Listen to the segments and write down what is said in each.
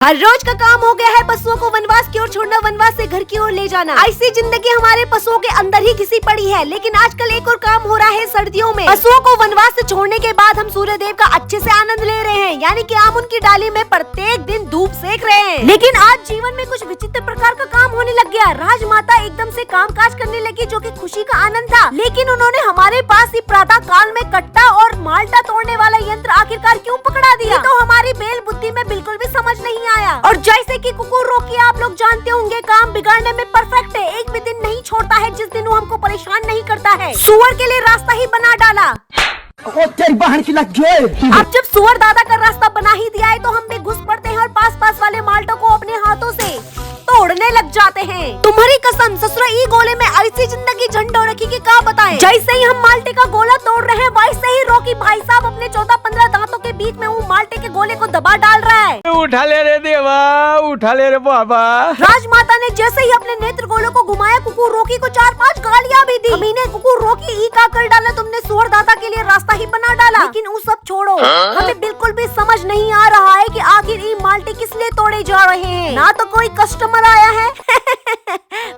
हर रोज का काम हो गया है पशुओं को वनवास की ओर छोड़ना, वनवास से घर की ओर ले जाना। ऐसी जिंदगी हमारे पशुओं के अंदर ही घिसी पड़ी है। लेकिन आजकल एक और काम हो रहा है सर्दियों में। पशुओं को वनवास से छोड़ने के बाद हम सूर्य देव का अच्छे से आनंद ले रहे हैं, यानी कि हम उनकी डाली में प्रत्येक दिन धूप सेक रहे हैं। लेकिन आज जीवन में कुछ विचित्र प्रकार का काम होने लग गया। राजमाता एकदम से कामकाज करने लगी, जो कि खुशी का आनंद था। लेकिन उन्होंने हमारे पास ही प्रातः काल में कट्टा और माल्टा तोड़ने वाला यंत्र आखिरकार क्यों पकड़ा दिया, तो हमारी बेल बुद्धि में बिल्कुल भी समझ नहीं आया। और जैसे कि कुकुर रोकी आप लोग जानते होंगे, काम बिगाड़ने में परफेक्ट है। एक भी दिन नहीं छोड़ता है जिस दिन वो हमको परेशान नहीं करता है। सुअर के लिए रास्ता ही बना डाला। तेरी बहन की लग गई। अब जब सुअर दादा का रास्ता बना ही दिया है तो हम भी घुस पड़ते हैं और पास वाले माल्टों को अपने हाथों से तोड़ने लग जाते हैं। तुम्हारी कसम ससुरा, ई गोले में ऐसी जिंदगी झंडो रखी कि क्या बताएं। जैसे ही हम माल्टे का गोला तोड़ रहे हैं, वैसे ही रॉकी भाई साहब अपने 14-15 दांतों के बीच में वो माल्टे के गोले को दबा डाल रहा है। उठा ले रे देवा, उठा ले रे बाबा। राजमाता ने जैसे ही अपने नेत्र गोलों को घुमाया, कुकुर रोकी को 4-5 गालियां भी दी। अमीने कुकुर रोकी, ई का कर डाला तुमने, सुअर दादा के लिए रास्ता ही बना डाला। लेकिन वो सब छोड़ो, हमें बिल्कुल भी समझ नहीं आ रहा है कि आखिर ये माल्टे किस लिए तोड़े जा रहे हैं। ना तो कोई कस्टमर आया है।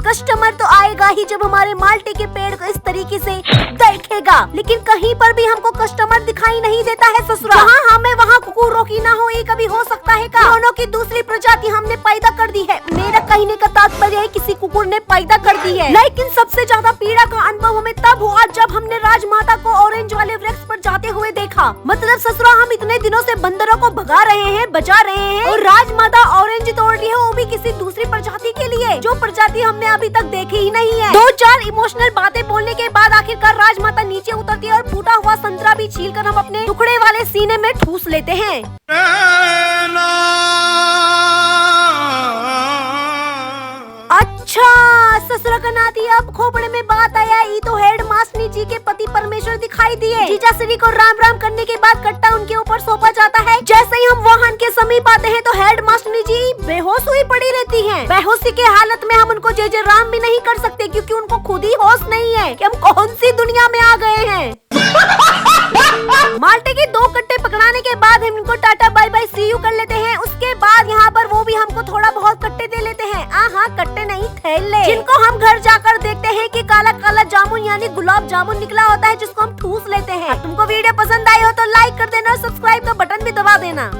कस्टमर तो आएगा ही जब हमारे माल्टे के पेड़ को इस तरीके से देखेगा। लेकिन कहीं पर भी हमको कस्टमर दिखाई नहीं देता है ससुरा। जहाँ हमें वहाँ कुकुर रोकी ना हो, ये कभी हो सकता है का? दोनों की दूसरी प्रजाति हमने पैदा कर दी है। मेरा कहने का तात्पर्य है किसी कुकुर ने पैदा कर दी है। लेकिन सबसे ज्यादा पीड़ा का अनुभव हमें तब हुआ जब हमने राजमाता को ऑरेंज वाले वृक्ष पर जाते हुए देखा। मतलब ससुरा, हम इतने दिनों से बंदरों को भगा रहे हैं, बचा रहे हैं, और राजमाता ऑरेंज तोड़ रही है, वो भी किसी दूसरी प्रजाति के लिए, जो प्रजाति हमने अभी तक देखी ही नहीं है। 2-4 इमोशनल बातें बोलने के बाद आखिरकार राजमाता नीचे उतरती है और फूटा हुआ संतरा भी छीलकर हम अपने टुकड़े वाले सीने में ठूस लेते हैं। अच्छा ससुरा का नाती, अब खोपड़े में बात आया। ये तो हेड मास्टनी जी के पति परमेश्वर दिखाई दिए। जीजा श्री को राम राम करने के बाद कट्टा उनके ऊपर सौंपा जाता है। जैसे ही हम वाहन के समीप आते हैं तो हेड मास्टनी जी बेहोश हुई पड़ी रहती हैं। बेहोशी के हालत में हम उनको जय जय राम भी नहीं कर सकते, क्योंकि उनको खुद ही होश नहीं है कि हम कौन सी दुनिया में आ गए हैं। माल्टे के 2 कट्टे पकड़ाने के बाद हम इनको tata bye bye see you कर लेते हैं। उसके बाद यहाँ पर वो भी हमको थोड़ा बहुत कट्टे दे लेते हैं। हाँ, कट्टे नहीं, थैले, जिनको हम घर जाकर देखते हैं कि काला काला जामुन यानी गुलाब जामुन निकला होता है, जिसको हम ठूस लेते हैं। तुमको वीडियो पसंद आई हो तो लाइक कर देना और सब्सक्राइब का बटन भी दबा देना।